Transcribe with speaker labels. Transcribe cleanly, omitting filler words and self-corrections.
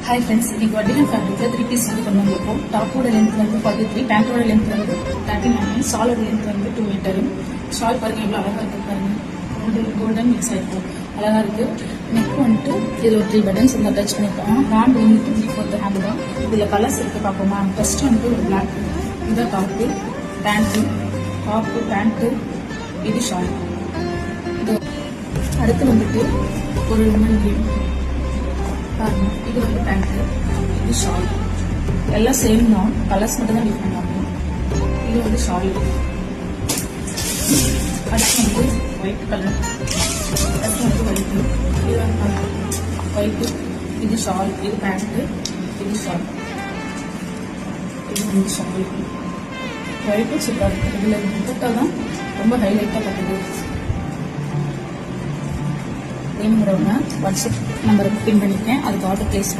Speaker 1: Hi friends, இன்னைக்கு வட்டிகன் ஃபேப்ரிக்ல 3 piece வந்து கொண்டு வந்திருக்கோம். டாப்போட லென்த் வந்து 43, பேண்டோட லென்த் வந்து 39, ஷாலோட லென்த் வந்து 2 மீட்டர். ஷால் பாருங்க எவ்வளவு அழகா இருக்கு பாருங்க. கோல்டன் மிக்ஸ் ஆயிருக்கும், அழகா இருக்கு. நெக் வந்துட்டு இதுல ஒரு 3 பட்டன்ஸ் வந்து அட்டாச் பண்ணிருக்கோம். ஹேண்ட் வந்து 3/4 ஹேண்ட் தான். இதுல கலர்ஸ் இருக்கு பார்ப்போமா. ஃபர்ஸ்ட் வந்து ஒரு பிளாக், இதான் டாப்பு, பேண்ட், இது ஷால். அடுத்து வந்துட்டு ஒரு லெமன் கிரீன் பாருங்க, இது வந்து பேண்ட், இது ஷால். எல்லாம் சேம் தான், கலர்ஸ் மட்டும் தான் டிஃப்ரெண்ட் ஆகும். இது வந்து ஷால். அடுத்து வந்து ஒயிட் கலர், அடுத்து வந்து ஒயிட்டு, இது வந்து ஒயிட்டு, இது ஷால், இது பேண்ட், இது ஷால், இது வந்து ஷால். ஒயிட்டு சூப்பராக இருக்கு. இதில் துப்பட்டா தான் ரொம்ப ஹைலைட்டாக கட்டுது. வேணுங்கிறவங்க வாட்ஸ்அப் நம்பருக்கு பின் பண்ணிருக்கேன், அதுக்கு ஆர்டர் பிளேஸ்